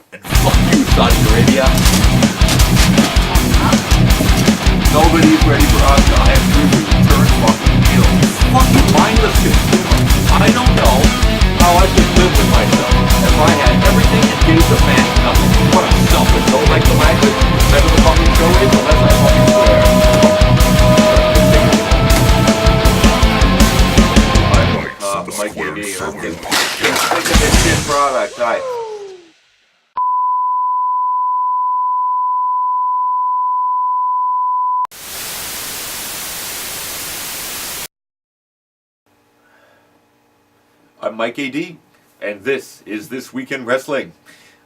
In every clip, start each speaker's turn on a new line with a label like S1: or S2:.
S1: And fuck you, Saudi Arabia. Nobody's ready for us to have to turn fucking heel. Fucking mindless consumer. I don't know how I could live with myself if I had everything and gave the man nothing. What a selfish, don't like the language. Better the fucking show is, unless I fucking swear. Mike AD, I'm getting sick of this shit product. Hi. I'm Mike AD, and this is This Week in Wrestling.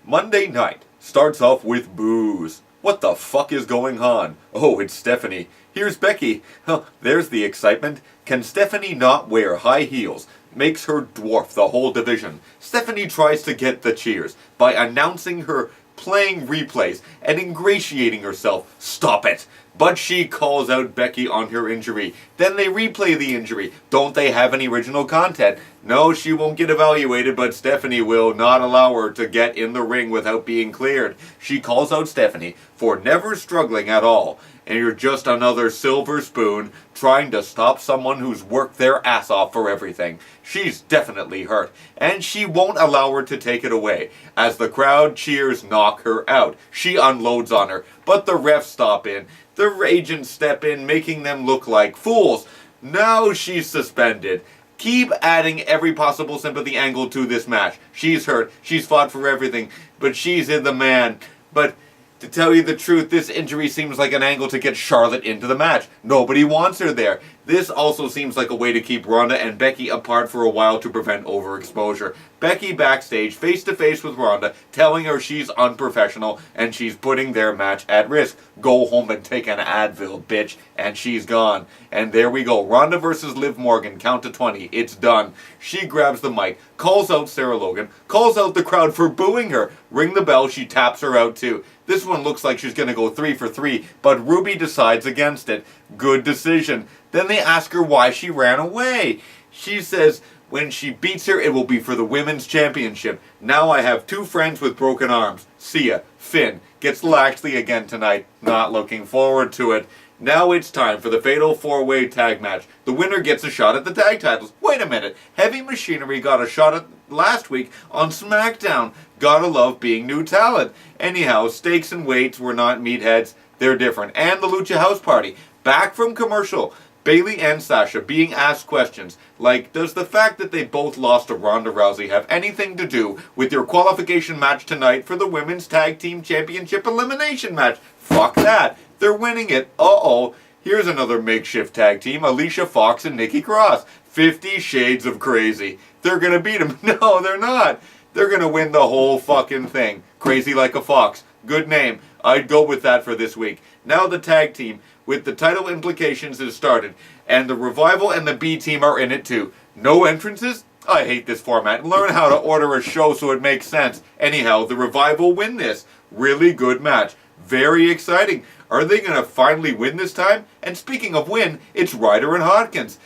S1: Monday night starts off with boos. What the fuck is going on? Oh, it's Stephanie. Here's Becky. Huh, there's the excitement. Can Stephanie not wear high heels? Makes her dwarf the whole division. Stephanie tries to get the cheers by announcing her playing replays and ingratiating herself. Stop it! But she calls out Becky on her injury. Then they replay the injury. Don't they have any original content? No, she won't get evaluated, but Stephanie will not allow her to get in the ring without being cleared. She calls out Stephanie for never struggling at all. And you're just another silver spoon trying to stop someone who's worked their ass off for everything. She's definitely hurt, and she won't allow her to take it away. As the crowd cheers knock her out, she unloads on her, but the refs stop in. The agents step in, making them look like fools. Now she's suspended. Keep adding every possible sympathy angle to this match. She's hurt, she's fought for everything, but she's in the man. But to tell you the truth, this injury seems like an angle to get Charlotte into the match. Nobody wants her there. This also seems like a way to keep Ronda and Becky apart for a while to prevent overexposure. Becky backstage, face to face with Ronda, telling her she's unprofessional and she's putting their match at risk. Go home and take an Advil, bitch. And she's gone. And there we go. Ronda versus Liv Morgan. Count to 20. It's done. She grabs the mic, calls out Sarah Logan, calls out the crowd for booing her. Ring the bell, she taps her out too. This one looks like she's going to go 3 for 3, but Ruby decides against it. Good decision. Then they ask her why she ran away. She says when she beats her, it will be for the women's championship. Now I have 2 friends with broken arms. See ya. Finn gets Lashley again tonight. Not looking forward to it. Now it's time for the Fatal 4-Way Tag Match. The winner gets a shot at the tag titles. Wait a minute. Heavy Machinery got a shot at last week on Smackdown. Gotta love being new talent. Anyhow, Stakes and Weights were not meatheads. They're different. And the Lucha House Party. Back from commercial. Bayley and Sasha being asked questions like, does the fact that they both lost to Ronda Rousey have anything to do with your qualification match tonight for the Women's Tag Team Championship Elimination Match? Fuck that. They're winning it. Uh-oh. Here's another makeshift tag team, Alicia Fox and Nikki Cross. 50 Shades of Crazy. They're gonna beat them. No, they're not. They're gonna win the whole fucking thing. Crazy like a fox. Good name. I'd go with that for this week. Now the tag team, with the title implications, has started. And the Revival and the B team are in it too. No entrances? I hate this format. Learn how to order a show so it makes sense. Anyhow, the Revival win this. Really good match. Very exciting. Are they going to finally win this time? And speaking of win, it's Ryder and Hawkins.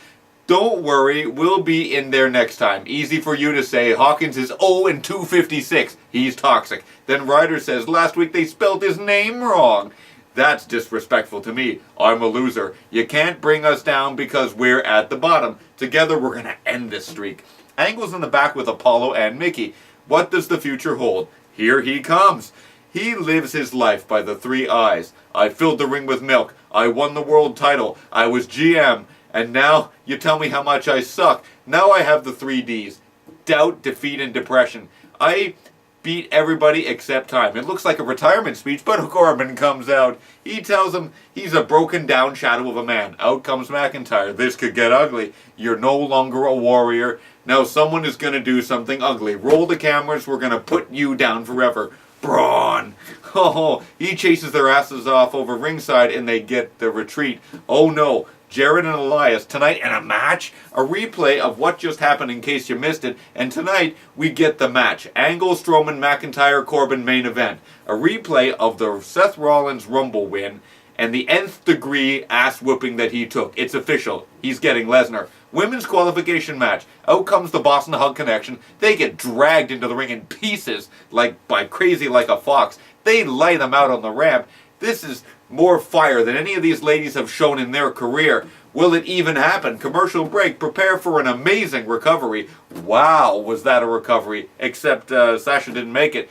S1: Don't worry, we'll be in there next time. Easy for you to say. Hawkins is 0-256. He's toxic. Then Ryder says last week they spelled his name wrong. That's disrespectful to me. I'm a loser. You can't bring us down because we're at the bottom. Together we're going to end this streak. Angle's in the back with Apollo and Mickey. What does the future hold? Here he comes. He lives his life by the 3 I's. I filled the ring with milk. I won the world title. I was GM. And now you tell me how much I suck. Now I have the 3 D's. Doubt, defeat, and depression. I beat everybody except time. It looks like a retirement speech, but Corbin comes out. He tells him he's a broken down shadow of a man. Out comes McIntyre. This could get ugly. You're no longer a warrior. Now someone is going to do something ugly. Roll the cameras. We're going to put you down forever. Braun. Oh, he chases their asses off over ringside and they get the retreat. Oh no. Jared and Elias tonight in a match? A replay of what just happened in case you missed it. And tonight we get the match. Angle, Strowman, McIntyre, Corbin main event. A replay of the Seth Rollins Rumble win and the nth degree ass whooping that he took. It's official. He's getting Lesnar. Women's qualification match. Out comes the Boston Hug Connection. They get dragged into the ring in pieces, like by crazy like a fox. They lay them out on the ramp. This is more fire than any of these ladies have shown in their career. Will it even happen? Commercial break. Prepare for an amazing recovery. Wow, was that a recovery? Except Sasha didn't make it.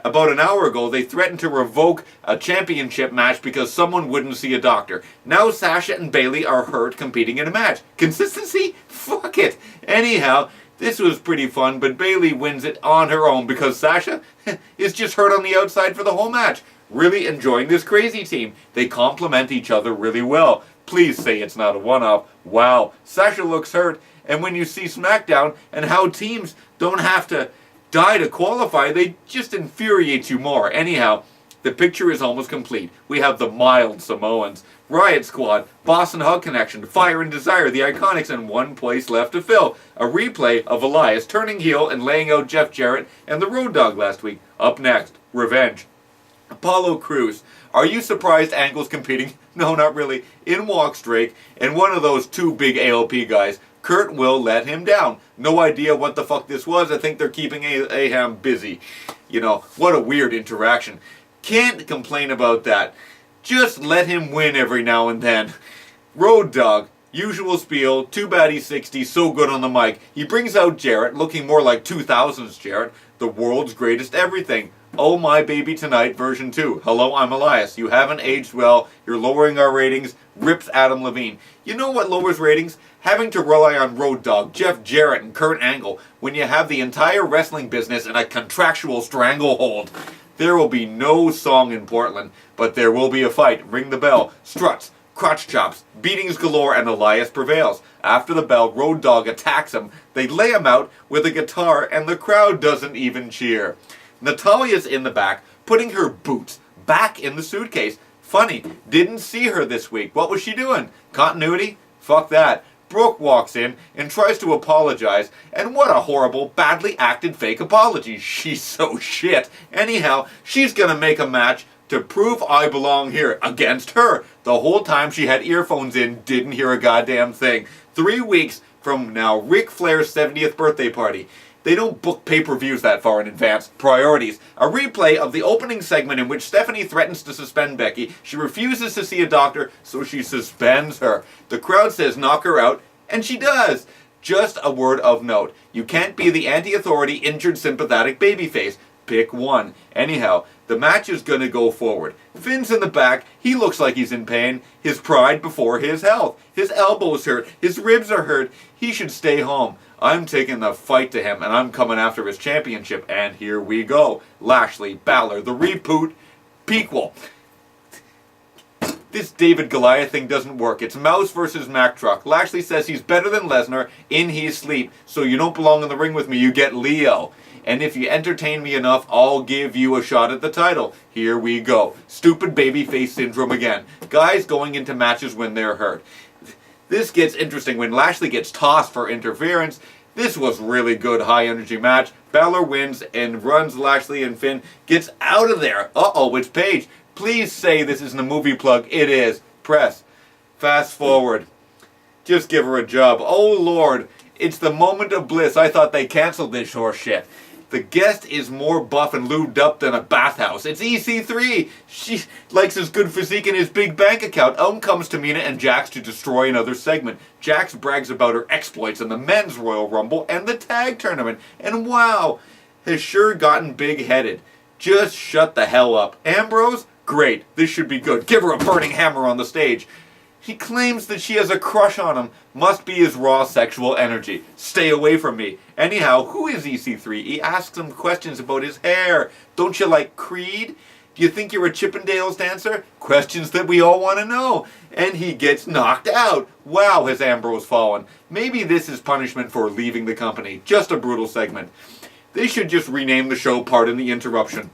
S1: About an hour ago, they threatened to revoke a championship match because someone wouldn't see a doctor. Now Sasha and Bayley are hurt competing in a match. Consistency? Fuck it. Anyhow, this was pretty fun, but Bayley wins it on her own because Sasha is just hurt on the outside for the whole match. Really enjoying this crazy team. They complement each other really well. Please say it's not a one-off. Wow, Sasha looks hurt, and when you see Smackdown and how teams don't have to die to qualify, they just infuriate you more. Anyhow, the picture is almost complete. We have the mild Samoans, Riot Squad, Boston Hug Connection, Fire and Desire, the Iconics, and one place left to fill. A replay of Elias turning heel and laying out Jeff Jarrett and the Road Dogg last week. Up next, Revenge. Apollo Crews. Are you surprised Angle's competing? No, not really. In walks Drake, and one of those two big AOP guys. Kurt will let him down. No idea what the fuck this was. I think they're keeping Aham busy. You know, what a weird interaction. Can't complain about that. Just let him win every now and then. Road Dogg. Usual spiel. Too bad he's 60. So good on the mic. He brings out Jarrett, looking more like 2000s Jarrett. The world's greatest everything. Oh My Baby Tonight version 2. Hello, I'm Elias. You haven't aged well. You're lowering our ratings. Rips Adam Levine. You know what lowers ratings? Having to rely on Road Dogg, Jeff Jarrett, and Kurt Angle when you have the entire wrestling business in a contractual stranglehold. There will be no song in Portland, but there will be a fight. Ring the bell. Struts, crotch chops, beatings galore, and Elias prevails. After the bell, Road Dogg attacks him. They lay him out with a guitar, and the crowd doesn't even cheer. Natalia's in the back, putting her boots back in the suitcase. Funny, didn't see her this week. What was she doing? Continuity? Fuck that. Brooke walks in and tries to apologize, and what a horrible, badly acted fake apology. She's so shit. Anyhow, she's gonna make a match to prove I belong here against her. The whole time she had earphones in, didn't hear a goddamn thing. 3 weeks from now, Ric Flair's 70th birthday party. They don't book pay-per-views that far in advance. Priorities. A replay of the opening segment in which Stephanie threatens to suspend Becky. She refuses to see a doctor, so she suspends her. The crowd says knock her out, and she does. Just a word of note. You can't be the anti-authority, injured, sympathetic babyface. Pick one. Anyhow, the match is gonna go forward. Finn's in the back. He looks like he's in pain. His pride before his health. His elbows hurt. His ribs are hurt. He should stay home. I'm taking the fight to him, and I'm coming after his championship. And here we go. Lashley, Balor, the reboot, Pequel. This David Goliath thing doesn't work. It's Mouse versus Mack Truck. Lashley says he's better than Lesnar in his sleep, so you don't belong in the ring with me, you get Leo. And if you entertain me enough, I'll give you a shot at the title. Here we go. Stupid babyface syndrome again. Guys going into matches when they're hurt. This gets interesting when Lashley gets tossed for interference. This was really good high-energy match. Balor wins and runs Lashley, and Finn gets out of there. Uh-oh, it's Paige. Please say this isn't a movie plug. It is. Press. Fast forward. Just give her a job. Oh, Lord. It's the moment of bliss. I thought they canceled this horse shit. The guest is more buff and lubed up than a bathhouse. It's EC3. She likes his good physique and his big bank account. Comes Tamina and Jax to destroy another segment. Jax brags about her exploits in the men's Royal Rumble and the tag tournament. And wow, has sure gotten big-headed. Just shut the hell up. Ambrose? Great. This should be good. Give her a burning hammer on the stage. He claims that she has a crush on him. Must be his raw sexual energy. Stay away from me. Anyhow, who is EC3? He asks him questions about his hair. Don't you like Creed? Do you think you're a Chippendales dancer? Questions that we all want to know. And he gets knocked out. Wow, has Ambrose fallen. Maybe this is punishment for leaving the company. Just a brutal segment. They should just rename the show Pardon the Interruption.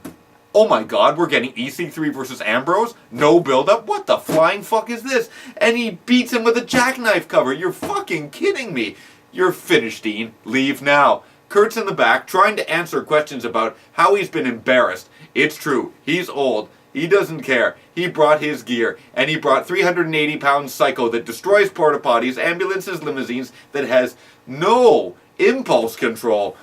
S1: Oh my god, we're getting EC3 versus Ambrose? No build-up? What the flying fuck is this? And he beats him with a jackknife cover. You're fucking kidding me. You're finished, Dean. Leave now. Kurt's in the back, trying to answer questions about how he's been embarrassed. It's true. He's old. He doesn't care. He brought his gear, and he brought 380-pound Psycho that destroys porta potties, ambulances, limousines, that has no impulse control.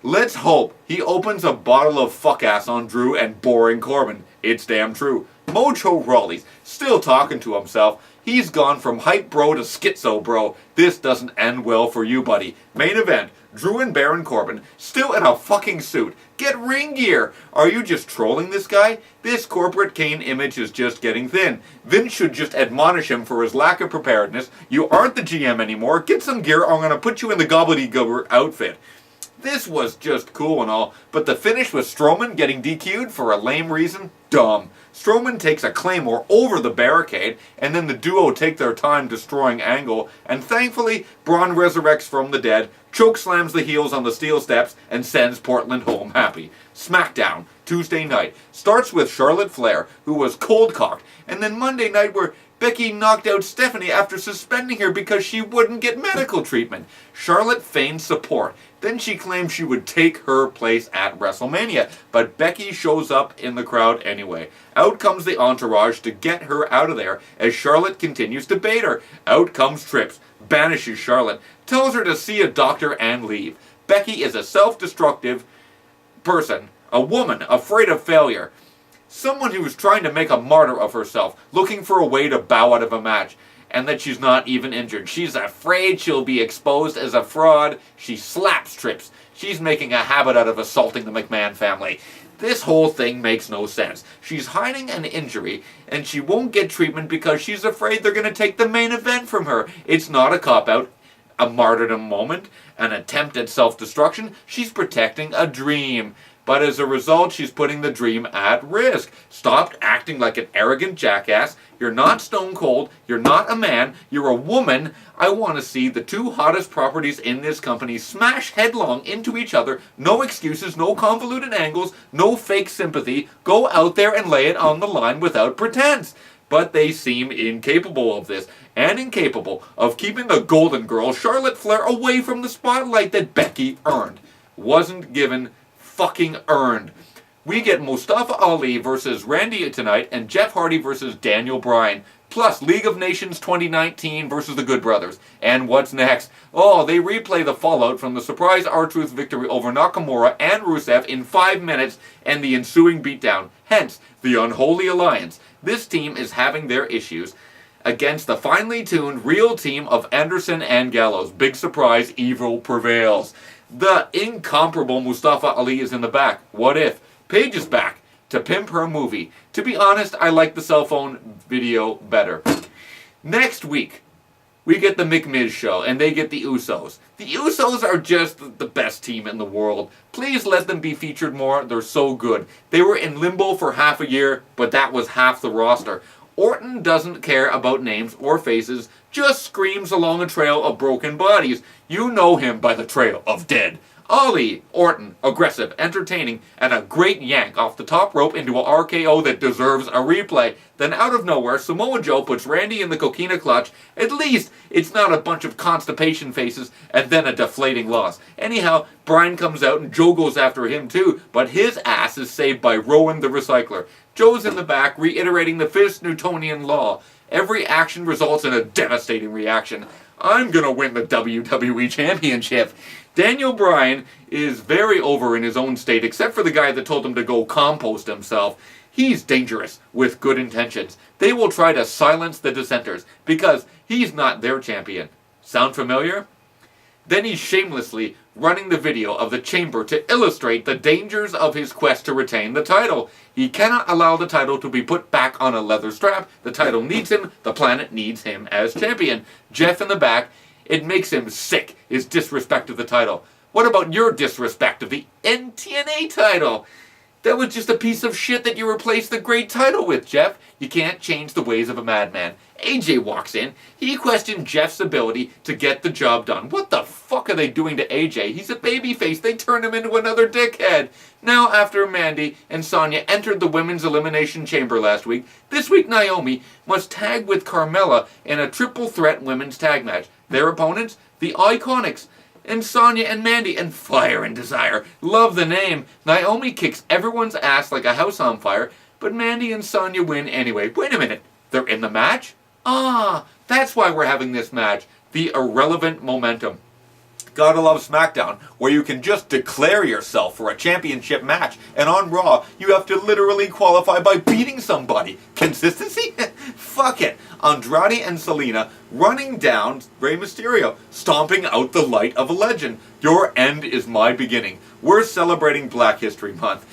S1: Let's hope he opens a bottle of fuck-ass on Drew and boring Corbin. It's damn true. Mojo Rawley's still talking to himself. He's gone from hype bro to schizo bro. This doesn't end well for you, buddy. Main event, Drew and Baron Corbin, still in a fucking suit. Get ring gear! Are you just trolling this guy? This corporate Kane image is just getting thin. Vince should just admonish him for his lack of preparedness. You aren't the GM anymore. Get some gear or I'm gonna put you in the gobbledygook outfit. This was just cool and all, but the finish with Strowman getting DQ'd for a lame reason? Dumb. Strowman takes a Claymore over the barricade, and then the duo take their time destroying Angle, and thankfully, Braun resurrects from the dead, chokeslams the heels on the steel steps, and sends Portland home happy. Smackdown, Tuesday night, starts with Charlotte Flair, who was cold-cocked, and then Monday night where Becky knocked out Stephanie after suspending her because she wouldn't get medical treatment. Charlotte feigned support. Then she claimed she would take her place at WrestleMania, but Becky shows up in the crowd anyway. Out comes the entourage to get her out of there as Charlotte continues to bait her. Out comes Trips, banishes Charlotte, tells her to see a doctor and leave. Becky is a self-destructive person, a woman afraid of failure. Someone who is trying to make a martyr of herself, looking for a way to bow out of a match, and that she's not even injured. She's afraid she'll be exposed as a fraud. She slaps Trips. She's making a habit out of assaulting the McMahon family. This whole thing makes no sense. She's hiding an injury, and she won't get treatment because she's afraid they're going to take the main event from her. It's not a cop-out, a martyrdom moment, an attempt at self-destruction. She's protecting a dream. But as a result, she's putting the dream at risk. Stop acting like an arrogant jackass. You're not Stone Cold. You're not a man. You're a woman. I want to see the two hottest properties in this company smash headlong into each other. No excuses, no convoluted angles, no fake sympathy. Go out there and lay it on the line without pretense. But they seem incapable of this, and incapable of keeping the Golden Girl, Charlotte Flair, away from the spotlight that Becky earned. Wasn't given, fucking earned. We get Mustafa Ali versus Randy tonight and Jeff Hardy versus Daniel Bryan. Plus League of Nations 2019 versus the Good Brothers. And what's next? Oh, they replay the fallout from the surprise R-Truth victory over Nakamura and Rusev in 5 minutes and the ensuing beatdown. Hence, the Unholy Alliance. This team is having their issues against the finely tuned real team of Anderson and Gallows. Big surprise, evil prevails. The incomparable Mustafa Ali is in the back. What if? Paige is back to pimp her movie. To be honest, I like the cell phone video better. Next week, we get the McMiz show, and they get the Usos. The Usos are just the best team in the world. Please let them be featured more. They're so good. They were in limbo for half a year, but that was half the roster. Orton doesn't care about names or faces, just screams along a trail of broken bodies. You know him by the trail of dead. Ali, Orton, aggressive, entertaining, and a great yank off the top rope into a RKO that deserves a replay. Then out of nowhere, Samoa Joe puts Randy in the coquina clutch. At least it's not a bunch of constipation faces and then a deflating loss. Anyhow, Bryan comes out and Joe goes after him too, but his ass is saved by Rowan the Recycler. Joe's in the back, reiterating the fifth Newtonian law. Every action results in a devastating reaction. I'm gonna win the WWE Championship. Daniel Bryan is very over in his own state, except for the guy that told him to go compost himself. He's dangerous with good intentions. They will try to silence the dissenters because he's not their champion. Sound familiar? Then he's shamelessly running the video of the chamber to illustrate the dangers of his quest to retain the title. He cannot allow the title to be put back on a leather strap. The title needs him. The planet needs him as champion. Jeff in the back. It makes him sick, his disrespect of the title. What about your disrespect of the NTNA title? That was just a piece of shit that you replaced the great title with, Jeff. You can't change the ways of a madman. AJ walks in. He questioned Jeff's ability to get the job done. What the fuck are they doing to AJ? He's a babyface. They turned him into another dickhead. Now, after Mandy and Sonya entered the Women's Elimination Chamber last week, this week Naomi must tag with Carmella in a triple threat women's tag match. Their opponents, the Iconics, and Sonya and Mandy, and Fire and Desire. Love the name. Naomi kicks everyone's ass like a house on fire,
S2: but Mandy and Sonya win anyway. Wait a minute, they're in the match? Ah, that's why we're having this match. The irrelevant momentum.
S1: Gotta love Smackdown, where you can just declare yourself for a championship match, and on Raw, you have to literally qualify by beating somebody. Consistency? Fuck it. Andrade and Selena running down Rey Mysterio, stomping out the light of a legend. Your end is my beginning. We're celebrating Black History Month.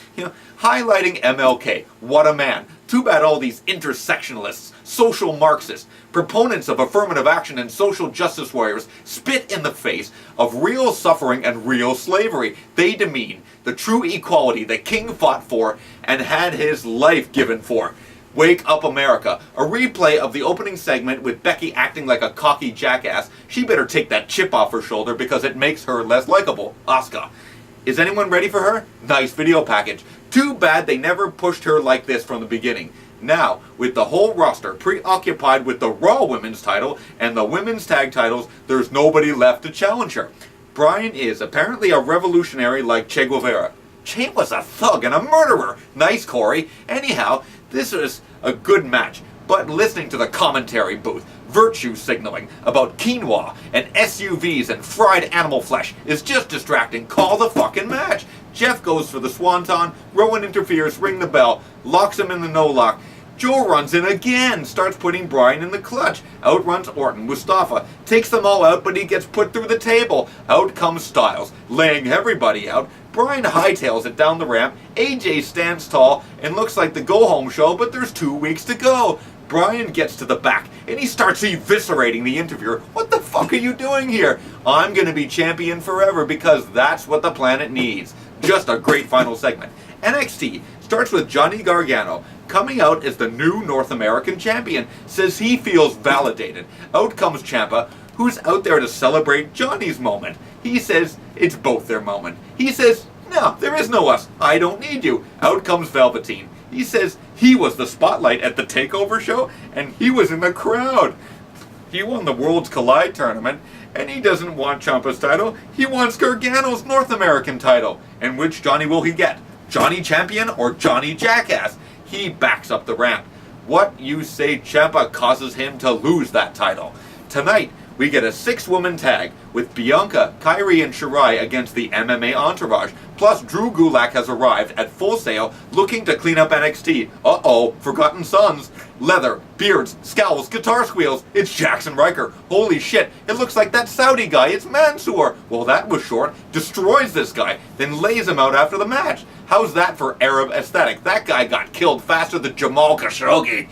S1: Highlighting MLK. What a man. Too bad all these intersectionalists, social Marxists, proponents of affirmative action and social justice warriors spit in the face of real suffering and real slavery. They demean the true equality that King fought for and had his life given for. Wake Up America, a replay of the opening segment with Becky acting like a cocky jackass. She better take that chip off her shoulder because it makes her less likable. Asuka. Is anyone ready for her? Nice video package. Too bad they never pushed her like this from the beginning. Now, with the whole roster preoccupied with the Raw Women's title and the Women's Tag titles, there's nobody left to challenge her. Bryan is apparently a revolutionary like Che Guevara. Che was a thug and a murderer. Nice, Corey. Anyhow, this was a good match, but listening to the commentary booth, virtue signaling about quinoa and SUVs and fried animal flesh is just distracting. Call the fucking match. Jeff goes for the swanton, Rowan interferes, ring the bell, locks him in the no-lock. Joe runs in again, starts putting Bryan in the clutch. Outruns Orton. Mustafa takes them all out, but he gets put through the table. Out comes Styles, laying everybody out. Bryan hightails it down the ramp. AJ stands tall and looks like the go-home show, but there's 2 weeks to go. Bryan gets to the back, and he starts eviscerating the interviewer. What the fuck are you doing here? I'm going to be champion forever because that's what the planet needs. Just a great final segment. NXT starts with Johnny Gargano coming out as the new North American champion. Says he feels validated. Out comes Ciampa, who's out there to celebrate Johnny's moment. He says it's both their moment. He says, no, there is no us. I don't need you. Out comes Velveteen. He says he was the spotlight at the TakeOver show, and he was in the crowd. He won the Worlds Collide tournament, and he doesn't want Ciampa's title. He wants Gargano's North American title. And which Johnny will he get? Johnny Champion or Johnny Jackass? He backs up the ramp. What you say Ciampa causes him to lose that title? Tonight, we get a 6-woman tag with Bianca, Kairi, and Shirai against the MMA Entourage. Plus, Drew Gulak has arrived at Full Sail looking to clean up NXT. Uh-oh, Forgotten Sons. Leather, beards, scowls, guitar squeals. It's Jackson Riker. Holy shit, it looks like that Saudi guy. It's Mansoor. Well, that was short. Destroys this guy, then lays him out after the match. How's that for Arab aesthetic? That guy got killed faster than Jamal Khashoggi.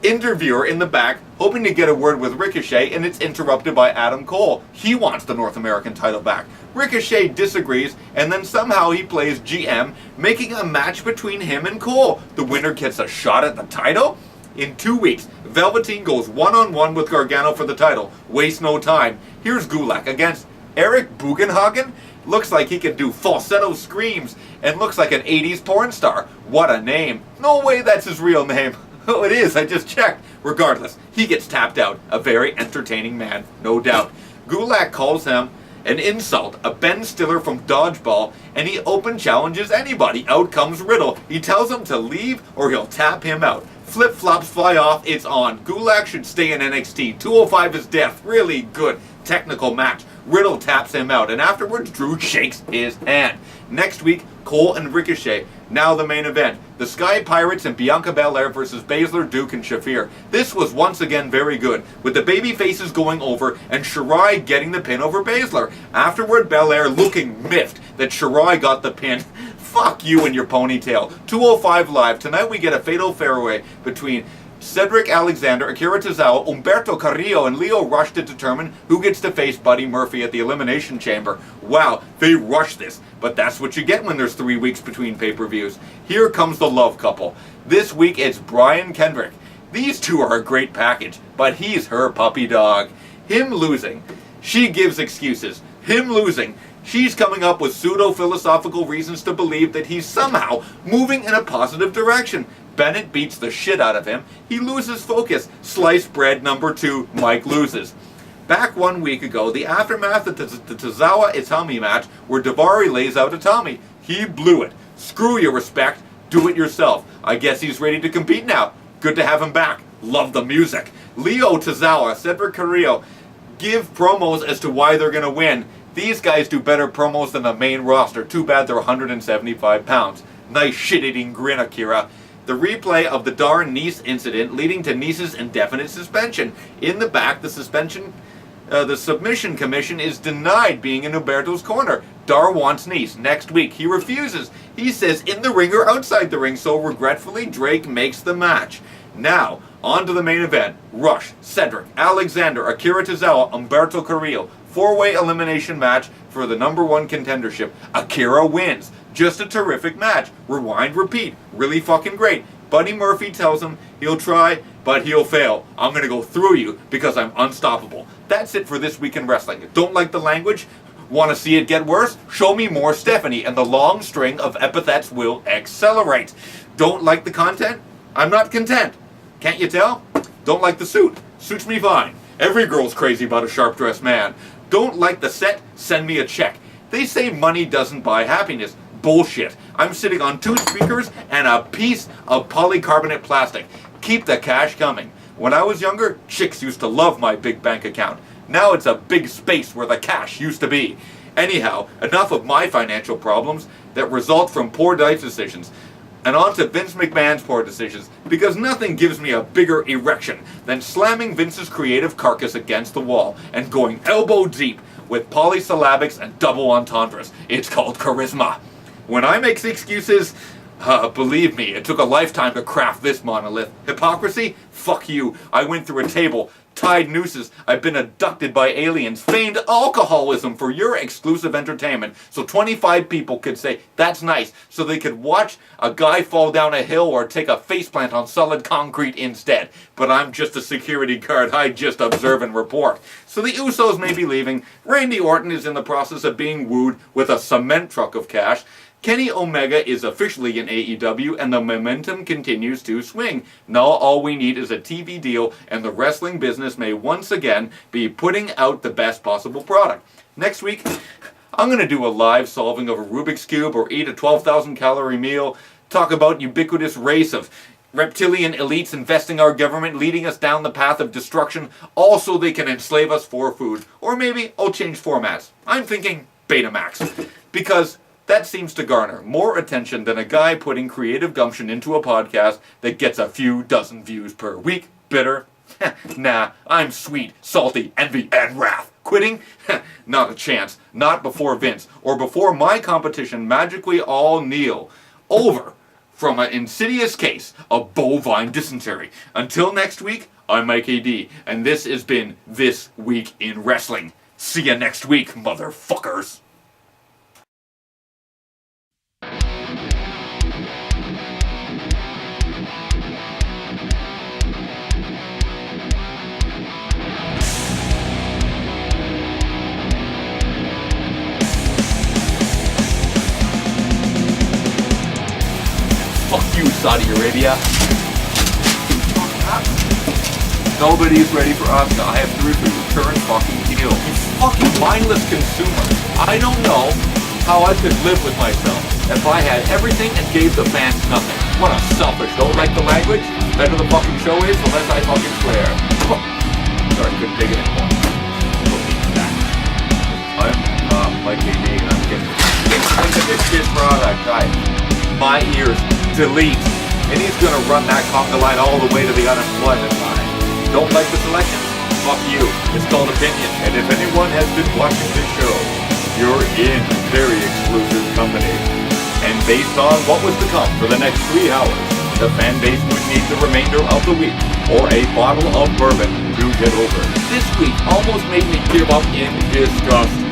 S1: Interviewer in the back, hoping to get a word with Ricochet, and it's interrupted by Adam Cole. He wants the North American title back. Ricochet disagrees, and then somehow he plays GM, making a match between him and Cole. The winner gets a shot at the title? In 2 weeks, Velveteen goes one-on-one with Gargano for the title. Waste no time. Here's Gulak against Eric Bugenhagen. Looks like he can do falsetto screams, and looks like an 80s porn star. What a name. No way that's his real name. Oh, it is, I just checked. Regardless, he gets tapped out. A very entertaining man, no doubt. Gulak calls him an insult, a Ben Stiller from Dodgeball, and he open challenges anybody. Out comes Riddle. He tells him to leave or he'll tap him out. Flip-flops fly off, it's on. Gulak should stay in NXT. 205 is death. Really good technical match. Riddle taps him out, and afterwards Drew shakes his hand. Next week, Cole and Ricochet. Now the main event. The Sky Pirates and Bianca Belair versus Baszler, Duke, and Shafir. This was once again very good, with the baby faces going over and Shirai getting the pin over Baszler. Afterward, Belair looking miffed that Shirai got the pin. Fuck you and your ponytail. 205 Live. Tonight we get a fatal fairway between Cedric Alexander, Akira Tozawa, Humberto Carrillo, and Lio Rush to determine who gets to face Buddy Murphy at the Elimination Chamber. Wow, they rushed this, but that's what you get when there's 3 weeks between pay-per-views. Here comes the love couple. This week it's Brian Kendrick. These two are a great package, but he's her puppy dog. Him losing. She gives excuses. Him losing. She's coming up with pseudo-philosophical reasons to believe that he's somehow moving in a positive direction. Bennett beats the shit out of him. He loses focus. Sliced bread number 2. Mike loses. Back 1 week ago, the aftermath of the Tozawa Itami match where Daivari lays out Itami. He blew it. Screw your respect. Do it yourself. I guess he's ready to compete now. Good to have him back. Love the music. Leo Tozawa, Cedric Carrillo give promos as to why they're going to win. These guys do better promos than the main roster. Too bad they're 175 pounds. Nice shit-eating grin, Akira. The replay of the Dar Nice incident leading to Nice's indefinite suspension. In the back, the submission commission is denied being in Humberto's corner. Dar wants Nice next week. He refuses. He says in the ring or outside the ring, so regretfully Drake makes the match. Now, on to the main event. Rush, Cedric, Alexander, Akira Tozawa, Humberto Carrillo. 4-way elimination match for the #1 contendership. Akira wins. Just a terrific match. Rewind, repeat. Really fucking great. Buddy Murphy tells him he'll try, but he'll fail. I'm gonna go through you because I'm unstoppable. That's it for This Week in Wrestling. Don't like the language? Want to see it get worse? Show me more Stephanie and the long string of epithets will accelerate. Don't like the content? I'm not content. Can't you tell? Don't like the suit? Suits me fine. Every girl's crazy about a sharp-dressed man. Don't like the set? Send me a check. They say money doesn't buy happiness. Bullshit. I'm sitting on 2 speakers and a piece of polycarbonate plastic. Keep the cash coming. When I was younger, chicks used to love my big bank account. Now it's a big space where the cash used to be. Anyhow, enough of my financial problems that result from poor life decisions. And on to Vince McMahon's poor decisions, because nothing gives me a bigger erection than slamming Vince's creative carcass against the wall and going elbow deep with polysyllabics and double entendres. It's called charisma. When I make excuses, believe me, it took a lifetime to craft this monolith. Hypocrisy? Fuck you. I went through a table, tied nooses, I've been abducted by aliens, feigned alcoholism for your exclusive entertainment, so 25 people could say, that's nice, so they could watch a guy fall down a hill or take a faceplant on solid concrete instead. But I'm just a security guard, I just observe and report. So the Usos may be leaving, Randy Orton is in the process of being wooed with a cement truck of cash, Kenny Omega is officially in AEW and the momentum continues to swing. Now all we need is a TV deal and the wrestling business may once again be putting out the best possible product. Next week, I'm going to do a live solving of a Rubik's Cube or eat a 12,000 calorie meal, talk about ubiquitous race of reptilian elites investing our government, leading us down the path of destruction, all so they can enslave us for food. Or maybe I'll change formats. I'm thinking Betamax. Because that seems to garner more attention than a guy putting creative gumption into a podcast that gets a few dozen views per week. Bitter? Nah, I'm sweet, salty, envy, and wrath. Quitting? Not a chance. Not before Vince, or before my competition magically all kneel over from an insidious case of bovine dysentery. Until next week, I'm Mike AD, and this has been This Week in Wrestling. See ya next week, motherfuckers. Fuck you, Saudi Arabia. Nobody's ready for us. I have to return fucking deal. You fucking mindless consumer. I don't know how I could live with myself if I had everything and gave the fans nothing. What a selfish. Don't like the language? Better the fucking show is, the less I fucking swear. Sorry, couldn't take it anymore. I'm Mike AD and I'm getting this shit product. My ears, delete. And he's gonna run that conga line all the way to the unemployment line. Don't like the selection? Fuck you. It's called opinion. And if anyone has been watching this show, you're in very exclusive company. And based on what was to come for the next 3 hours, the fan base would need the remainder of the week or a bottle of bourbon to get over. This week almost made me give up in disgust.